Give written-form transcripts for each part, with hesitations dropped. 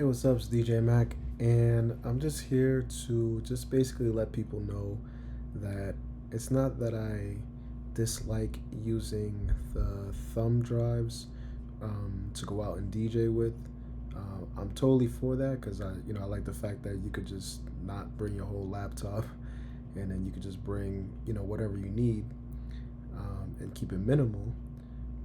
Hey, what's up? It's DJ Mac, and I'm just here to just basically let people know that it's not that I dislike using the thumb drives to go out and DJ with. I'm totally for that because I like the fact that you could just not bring your whole laptop, and then you could just bring whatever you need and keep it minimal.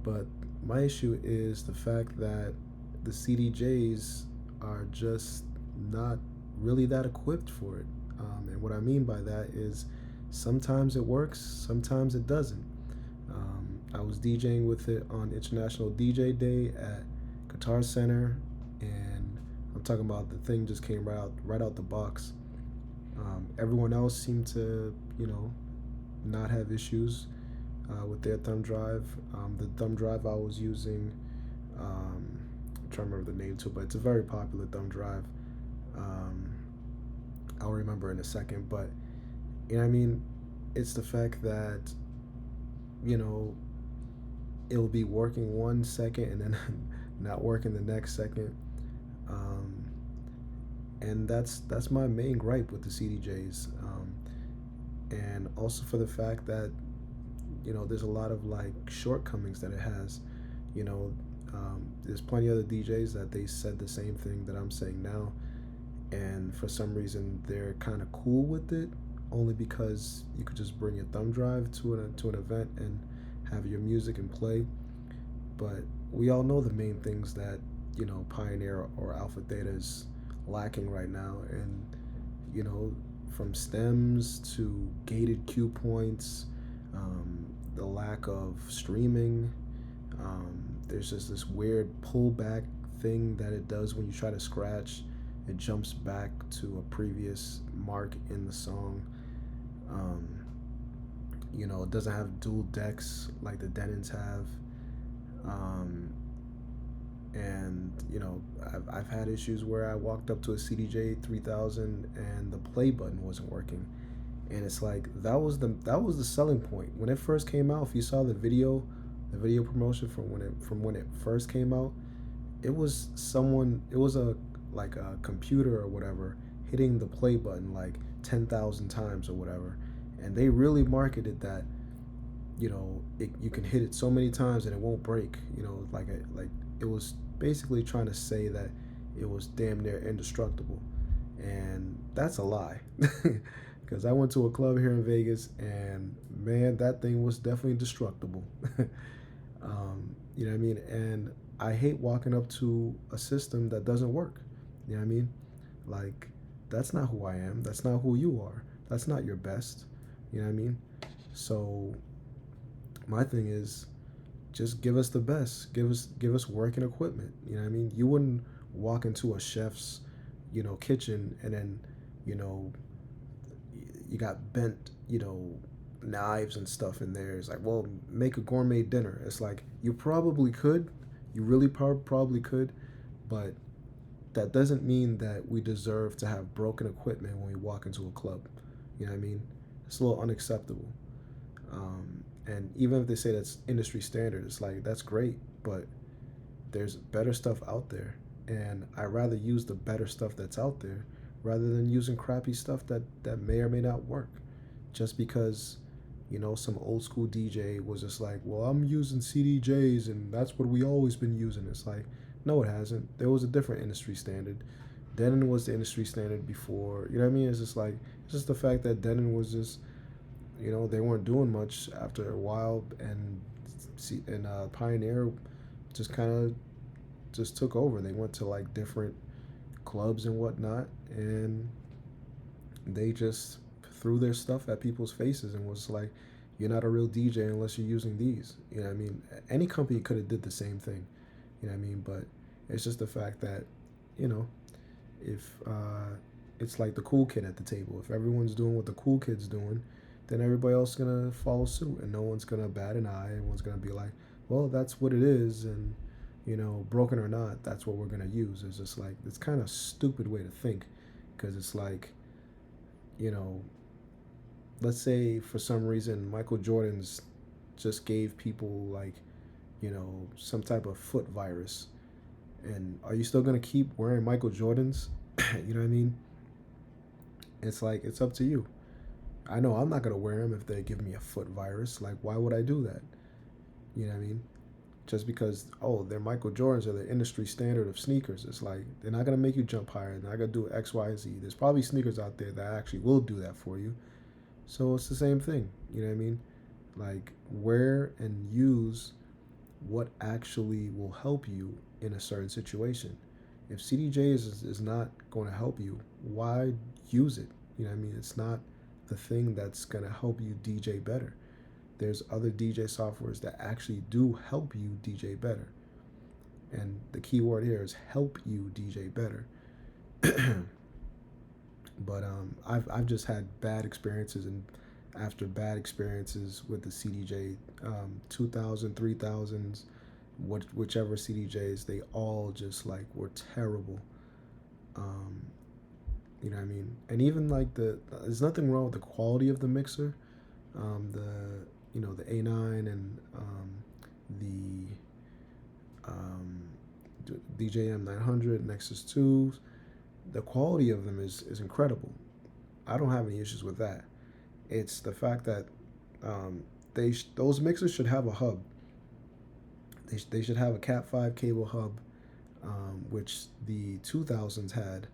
But my issue is the fact that the CDJs are just not really that equipped for it. And what I mean by that is sometimes it works, sometimes it doesn't. I was DJing with it on International DJ Day at Guitar Center, and I'm talking about the thing just came right out the box. Everyone else seemed to, not have issues with their thumb drive. The thumb drive I was using, I'm trying to remember the name too, but it's a very popular thumb drive. Um, I'll remember in a second, but I mean, it's the fact that you know it'll be working 1 second and then not working the next second, um, and that's my main gripe with the CDJs, and also for the fact that there's a lot of like shortcomings that it has. You know, there's plenty of other DJs that they said the same thing that I'm saying now, and for some reason they're kind of cool with it, only because you could just bring your thumb drive to an event and have your music and play. But we all know the main things that Pioneer or Alpha Theta is lacking right now, and you know from stems to gated cue points, the lack of streaming. There's just this weird pullback thing that it does when you try to scratch. It jumps back to a previous mark in the song. Um, it doesn't have dual decks like the Denons have. Um, and I've had issues where I walked up to a CDJ 3000 and the play button wasn't working, and it's like that was the selling point when it first came out. If you saw the video promotion from when it first came out, it was a like a computer or whatever hitting the play button like 10,000 times or whatever, and they really marketed that you can hit it so many times and it won't break. Like it was basically trying to say that it was damn near indestructible, and that's a lie. Because I went to a club here in Vegas, and man, that thing was definitely destructible. You know what I mean? And I hate walking up to a system that doesn't work. You know what I mean? Like, that's not who I am. That's not who you are. That's not your best. You know what I mean? So my thing is, just give us the best. Give us working equipment. You know what I mean? You wouldn't walk into a chef's, kitchen, and then, you know, you got bent, knives and stuff in there. It's like, well, make a gourmet dinner. It's like you probably could, you really probably could, but that doesn't mean that we deserve to have broken equipment when we walk into a club. You know what I mean? It's a little unacceptable. And even if they say that's industry standard, it's like that's great, but there's better stuff out there, and I rather use the better stuff that's out there rather than using crappy stuff that may or may not work, just because some old school DJ was just like, well, I'm using CDJs and that's what we always been using. It's like, no, it hasn't. There was a different industry standard. Denon was the industry standard before. You know what I mean? It's just like, it's just the fact that Denon was just, they weren't doing much after a while, and Pioneer just kind of just took over. They went to like different clubs and whatnot, and they just threw their stuff at people's faces and was like, "You're not a real DJ unless you're using these." You know what I mean? Any company could have did the same thing. You know what I mean? But it's just the fact that, you know, if it's like the cool kid at the table. If everyone's doing what the cool kid's doing, then everybody else is gonna follow suit, and no one's gonna bat an eye. Everyone's gonna be like, "Well, that's what it is," and broken or not, that's what we're gonna use. It's just like it's kind of stupid way to think, because it's like, you know, let's say for some reason Michael Jordan's just gave people like, some type of foot virus. And are you still gonna keep wearing Michael Jordans? You know what I mean? It's like it's up to you. I know I'm not gonna wear them if they give me a foot virus. Like, why would I do that? You know what I mean? Just because, oh, they're Michael Jordans or the industry standard of sneakers. It's like they're not gonna make you jump higher. They're not gonna do X, Y, Z. There's probably sneakers out there that actually will do that for you. So it's the same thing. You know what I mean? Like, wear and use what actually will help you in a certain situation. If CDJ is not going to help you, why use it? You know what I mean? It's not the thing that's going to help you DJ better. There's other DJ softwares that actually do help you DJ better. And the key word here is help you DJ better. But I've just had bad experiences, and after bad experiences with the CDJ 2000, 3000s, whichever CDJs, they all just like were terrible. Um, you know what I mean? And even like there's nothing wrong with the quality of the mixer. The the A9 and the um, DJM 900 Nexus 2s, the quality of them is incredible. I don't have any issues with that. It's the fact that those mixers should have a hub. They should have a Cat 5 cable hub, which the 2000s had.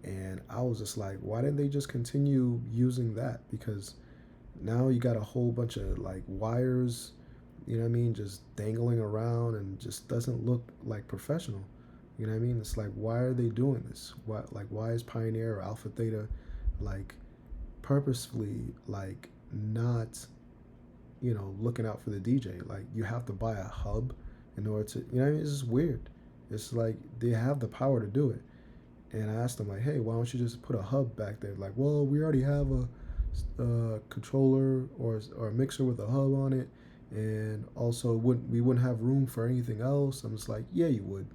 And I was just like, why didn't they just continue using that? Because now you got a whole bunch of like wires, you know what I mean, just dangling around and just doesn't look like professional. You know what I mean? It's like, why are they doing this? Why is Pioneer or Alpha Theta like purposefully like not looking out for the DJ? Like, you have to buy a hub in order to, you know what I mean? It's just weird. It's like they have the power to do it. And I asked them like, hey, why don't you just put a hub back there? Like, well, we already have a controller or a mixer with a hub on it, and also we wouldn't have room for anything else. I'm just like, yeah, you would.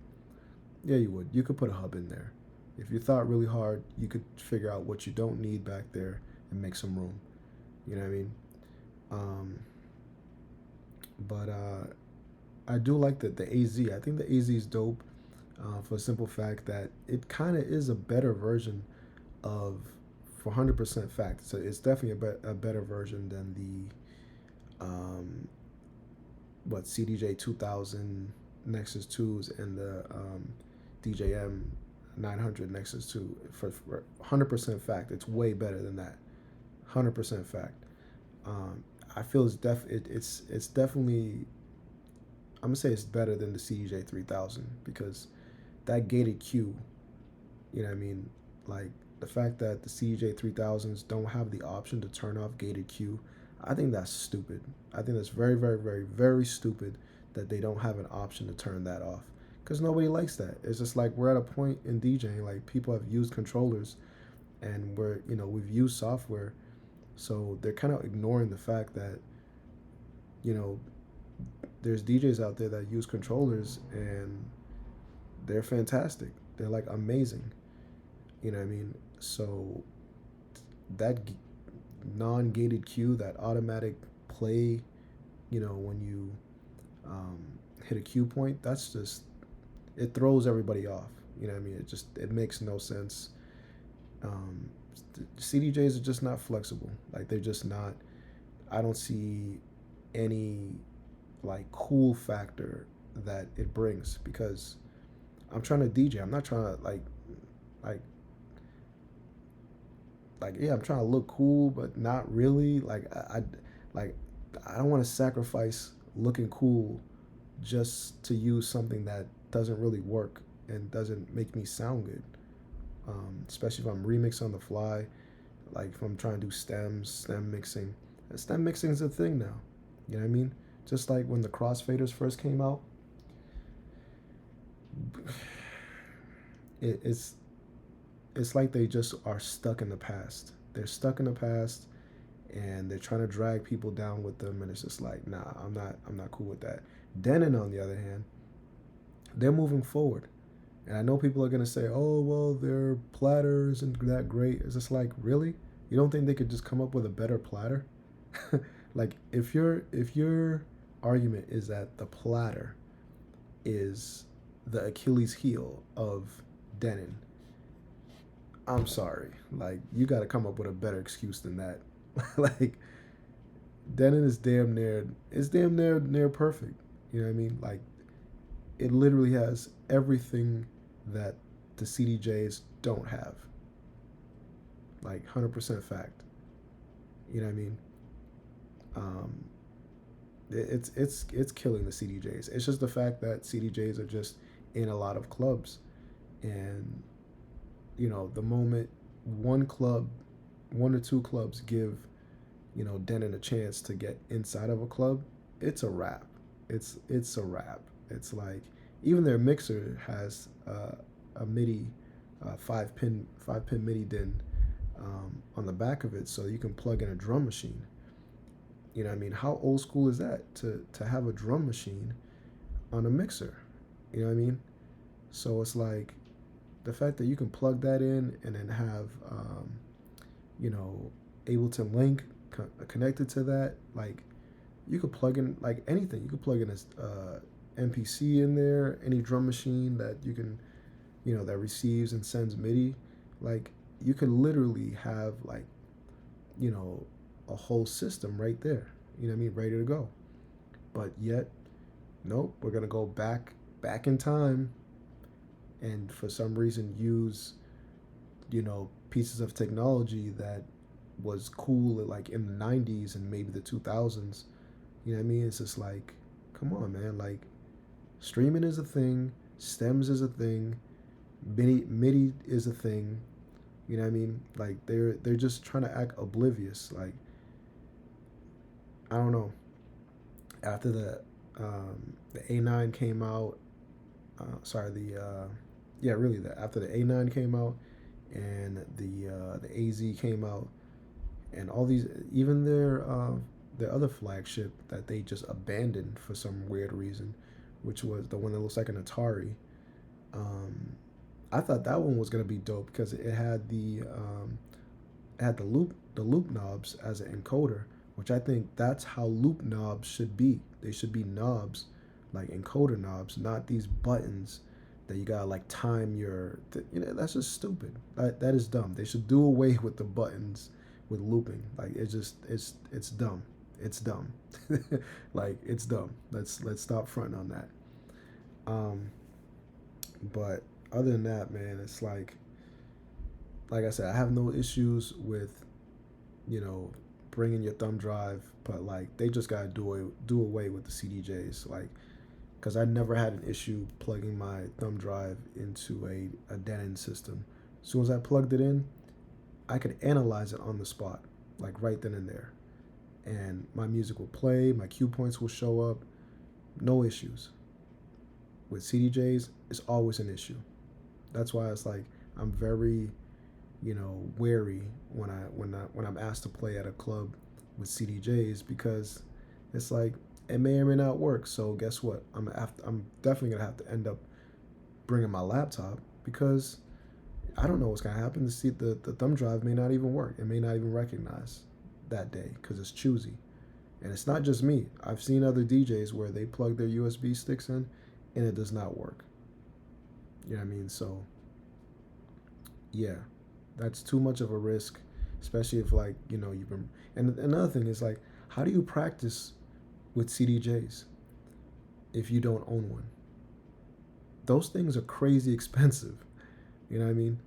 Yeah, you would. You could put a hub in there. If you thought really hard, you could figure out what you don't need back there and make some room. You know what I mean? Um, but I do like the AZ. I think the AZ is dope for the simple fact that it kind of is a better version of, for 100% fact. So it's definitely a better version than the CDJ 2000 Nexus 2s and the DJM 900 Nexus 2. For 100% fact, it's way better than that. 100% fact. Um, I feel it's definitely, I'm gonna say it's better than the CDJ 3000 because that gated Q, you know what I mean? Like, the fact that the CDJ 3000s don't have the option to turn off gated Q, I think that's stupid. I think that's very, very, very, very stupid that they don't have an option to turn that off. Because nobody likes that. It's just like we're at a point in DJing, like people have used controllers and we've used software. So they're kind of ignoring the fact that, you know, there's DJs out there that use controllers and they're fantastic. They're like amazing. You know what I mean? So that non-gated cue, that automatic play, when you um, hit a cue point, that's just, it throws everybody off. You know what I mean? It makes no sense. Um, CDJs are just not flexible. Like, they're just not. I don't see any like cool factor that it brings because I'm trying to DJ. I'm not trying to like yeah, I'm trying to look cool, but not really. Like I don't want to sacrifice looking cool just to use something that doesn't really work and doesn't make me sound good. Especially if I'm remixing on the fly, like if I'm trying to do stem mixing. Stem mixing is a thing now. You know what I mean? Just like when the crossfaders first came out, it's like they just are stuck in the past. They're stuck in the past, and they're trying to drag people down with them, and it's just like, nah, I'm not cool with that. Denon, on the other hand, they're moving forward, and I know people are gonna say, oh well, their platter isn't that great. It's just like, really? You don't think they could just come up with a better platter? Like, if your argument is that the platter is the Achilles heel of Denon. I'm sorry. Like, you got to come up with a better excuse than that. Like, Denon is damn near perfect. You know what I mean? Like, it literally has everything that the CDJs don't have. Like, 100% fact. You know what I mean? Um, it's killing the CDJs. It's just the fact that CDJs are just in a lot of clubs, and the moment one club, one or two clubs give Denon a chance to get inside of a club, it's a wrap. It's a wrap. It's like even their mixer has a MIDI, 5 pin MIDI DIN on the back of it, so you can plug in a drum machine. You know what I mean? How old school is that to have a drum machine on a mixer? You know what I mean? So it's like the fact that you can plug that in and then have you know Ableton Link connected to that. Like, you could plug in like anything. You could plug in a MPC in there, any drum machine that you can that receives and sends MIDI. Like, you could literally have like you know a whole system right there. You know what I mean? Ready to go. But yet, nope. We're gonna go back in time, and for some reason use pieces of technology that was cool like in the 90s and maybe the 2000s. You know what I mean? It's just like, come on, man. Like, streaming is a thing, stems is a thing, MIDI is a thing. You know what I mean? Like, they're just trying to act oblivious. Like, I don't know. After the A9 came out, sorry, the yeah, really, that after the A9 came out and the AZ came out, and all these, even their other flagship that they just abandoned for some weird reason, which was the one that looks like an Atari. Um, I thought that one was gonna be dope because it had the loop knobs as an encoder, which I think that's how loop knobs should be. They should be knobs, like encoder knobs, not these buttons that you gotta like time your. That's just stupid. That is dumb. They should do away with the buttons with looping. Like, it's dumb. It's dumb. Like, it's dumb. Let's stop fronting on that. Um, but other than that, man, it's like I said, I have no issues with you know bringing your thumb drive, but like they just gotta do away with the CDJs. Like, because I never had an issue plugging my thumb drive into a Denon system. As soon as I plugged it in, I could analyze it on the spot, like right then and there. And my music will play, my cue points will show up, no issues. With CDJs, it's always an issue. That's why it's like I'm very, wary when I'm asked to play at a club with CDJs, because it's like it may or may not work. So guess what? I'm definitely gonna have to end up bringing my laptop, because I don't know what's gonna happen. The thumb drive may not even work. It may not even recognize that day because it's choosy. And it's not just me. I've seen other DJs where they plug their USB sticks in and it does not work. You know what I mean? So yeah, that's too much of a risk, especially if like you've been. And another thing is like, how do you practice with CDJs if you don't own one? Those things are crazy expensive. You know what I mean?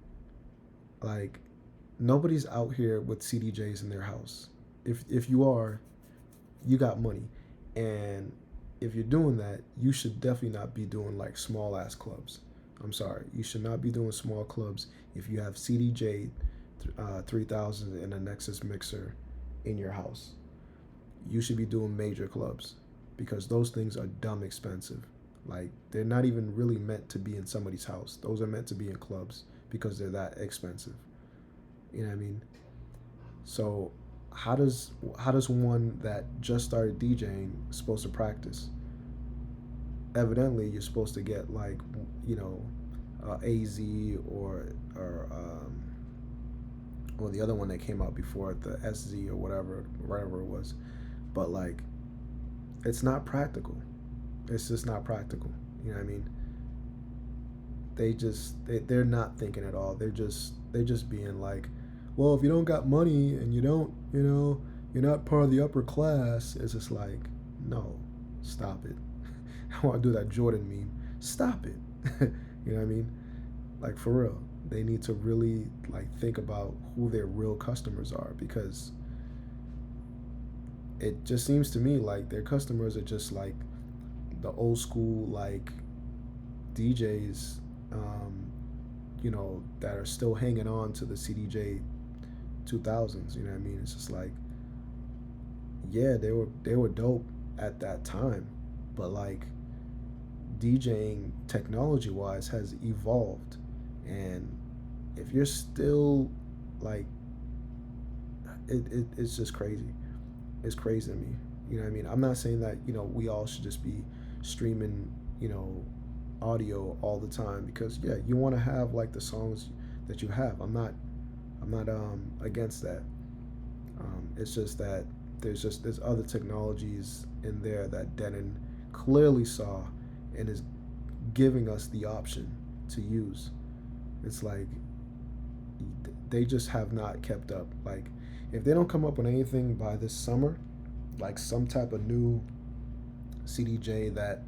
Like, nobody's out here with CDJs in their house. If you are, you got money. And if you're doing that, you should definitely not be doing like small ass clubs. I'm sorry, you should not be doing small clubs if you have CDJ 3000 and a Nexus mixer in your house. You should be doing major clubs, because those things are dumb expensive. Like, they're not even really meant to be in somebody's house. Those are meant to be in clubs because they're that expensive. You know what I mean? So how does one that just started DJing supposed to practice? Evidently, you're supposed to get like you know AZ or the other one that came out before it, the SZ or whatever it was. But like, it's not practical. It's just not practical. You know what I mean? they're not thinking at all. They're just being like, well, if you don't got money and you don't, you're not part of the upper class. It's just like, no, stop it. I want to do that Jordan meme. Stop it. You know what I mean? Like, for real, they need to really like think about who their real customers are, because it just seems to me like their customers are just like the old school like DJs, that are still hanging on to the CDJ 2000s. You know what I mean? It's just like, yeah, they were dope at that time, but like DJing technology wise has evolved, and if you're still like it's just crazy. It's crazy to me. You know what I mean? I'm not saying that, we all should just be streaming, audio all the time, because yeah, you want to have like the songs that you have. I'm not against that. It's just that there's other technologies in there that Denon clearly saw and is giving us the option to use. It's like they just have not kept up. Like, if they don't come up with anything by this summer, like some type of new CDJ that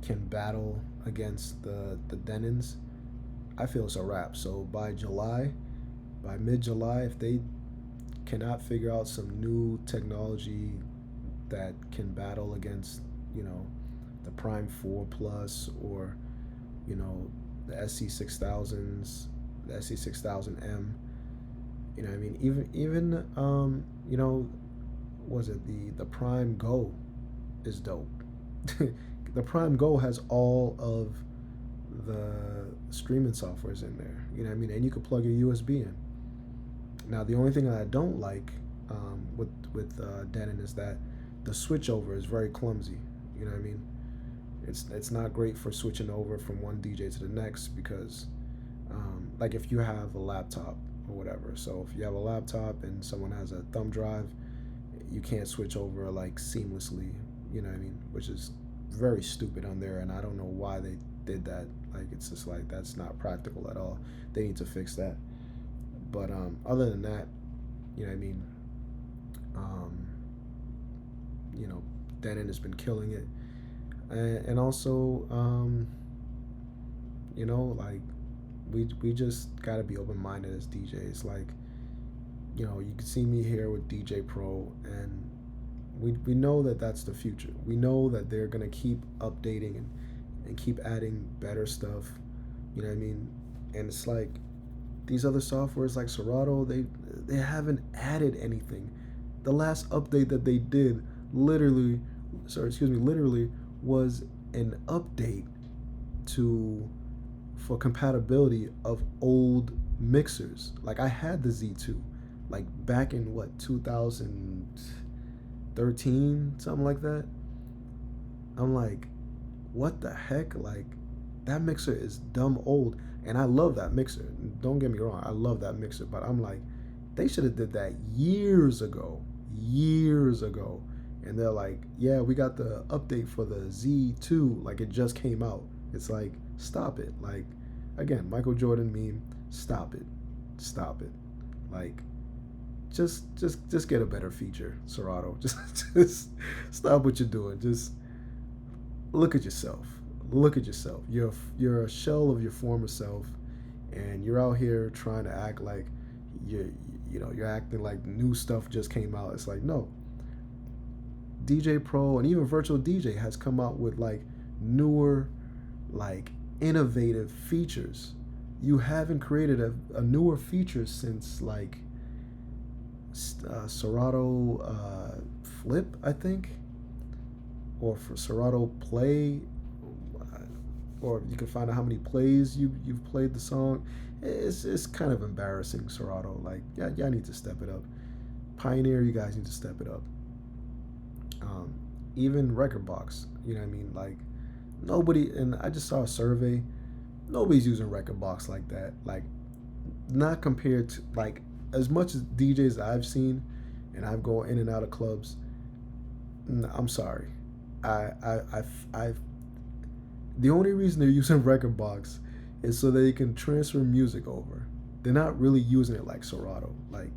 can battle against the Denons, I feel it's a wrap. So by mid July, if they cannot figure out some new technology that can battle against, the Prime 4 Plus, or, the SC6000s, the SC6000M, I mean, even was it the Prime Go is dope. The Prime Go has all of the streaming softwares in there. You know what I mean? And you could plug your USB in. Now, the only thing that I don't like with Denon is that the switchover is very clumsy. You know what I mean? It's not great for switching over from one DJ to the next, because like if you have a laptop or whatever. So if you have a laptop and someone has a thumb drive, you can't switch over like seamlessly. You know what I mean? Which is very stupid on there, and I don't know why they did that. Like, it's just like, that's not practical at all. They need to fix that. But other than that, you know what I mean? Um, Denon has been killing it, and also, like we just gotta be open minded as DJs. Like, you can see me here with DJ Pro, and we know that that's the future. We know that they're gonna keep updating and keep adding better stuff. You know what I mean? And it's like these other softwares like Serato, they haven't added anything. The last update that they did literally was an update for compatibility of old mixers. Like, I had the Z2 like back in what, 2013, something like that. I'm like, what the heck? Like, that mixer is dumb old, and I love that mixer. Don't get me wrong, I love that mixer, but I'm like, they should have did that years ago. And they're like, yeah, we got the update for the Z2, like it just came out. It's like, stop it. Like, again, Michael Jordan meme, stop it. Like, just get a better feature, Serato. Just stop what you're doing. Just look at yourself. You're a shell of your former self, and you're out here trying to act like you're acting like new stuff just came out. It's like, no. DJ Pro and even Virtual DJ has come out with like newer, like innovative features. You haven't created a newer feature since like Serato Flip, I think, or for Serato Play, or you can find out how many plays you've played the song. It's kind of embarrassing, Serato. Like, yeah, y'all need to step it up. Pioneer, you guys need to step it up. Even Record Box, you know what I mean? Like, nobody, and I just saw a survey, nobody's using Record Box like that. Like, not compared to, like, as much as DJs I've seen, and I've gone in and out of clubs, I'm sorry. I've the only reason they're using Record Box is so they can transfer music over. They're not really using it like Serato, like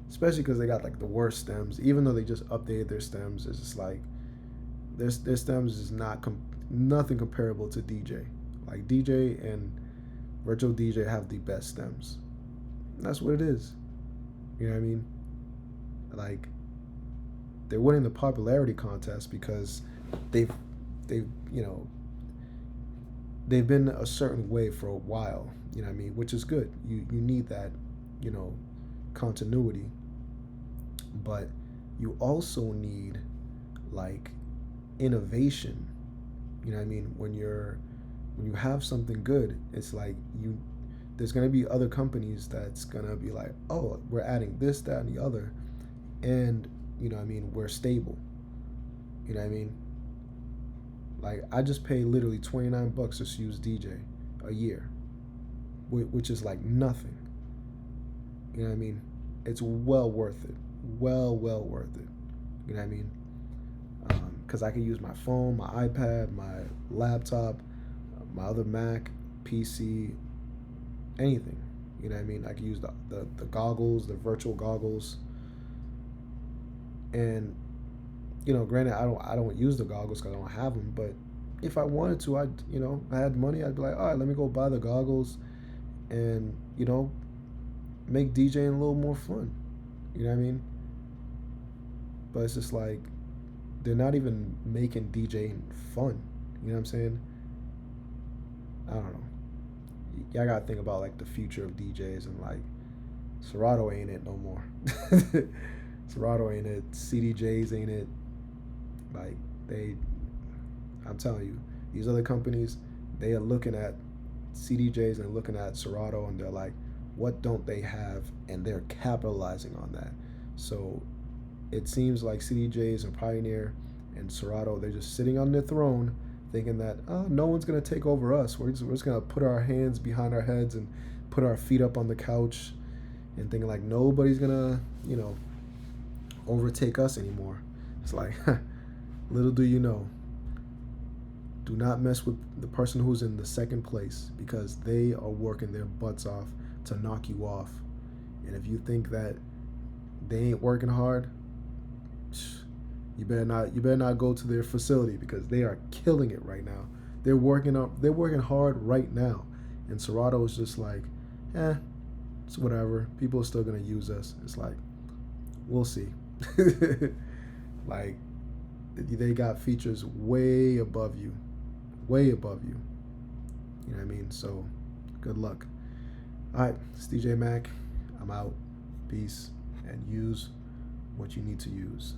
especially because they got like the worst stems. Even though they just updated their stems, it's just like their stems is nothing comparable to DJ. Like DJ and virtual DJ have the best stems. And that's what it is. You know what I mean? Like they're winning the popularity contest because they've they've you know they've been a certain way for a while. You know what I mean? Which is good. You need that, you know, continuity, but you also need like innovation. You know what I mean? When you have something good, it's like you there's gonna be other companies that's gonna be like, oh, we're adding this, that, and the other, and you know what I mean, we're stable. You know what I mean? Like I just pay literally $29 just to use DJ a year, which is like nothing. You know what I mean? It's well worth it. Well worth it. You know what I mean? Because I can use my phone, my iPad, my laptop, my other Mac, PC, anything. You know what I mean? I can use the goggles, the virtual goggles, and you know, granted, I don't use the goggles because I don't have them. But if I wanted to, I had money, I'd be like, all right, let me go buy the goggles, and make DJing a little more fun. You know what I mean? But it's just like they're not even making DJing fun. You know what I'm saying? I don't know. Y'all gotta think about like the future of DJs, and like Serato ain't it no more. Serato ain't it. CDJs ain't it. Like I'm telling you, these other companies, they are looking at CDJs and looking at Serato, and they're like, what don't they have? And they're capitalizing on that. So it seems like CDJs and Pioneer and Serato, they're just sitting on their throne thinking that, oh, no one's going to take over us. We're just going to put our hands behind our heads and put our feet up on the couch and thinking like nobody's going to, overtake us anymore. It's like, little do you know, do not mess with the person who's in the second place, because they are working their butts off to knock you off. And if you think that they ain't working hard, you better not go to their facility, because they are killing it right now. They're working hard right now. And Serato is just like, it's whatever. People are still gonna use us. It's like, we'll see. Like, they got features way above you. Way above you. You know what I mean? So good luck. Alright, it's DJ Mac. I'm out. Peace. And use what you need to use.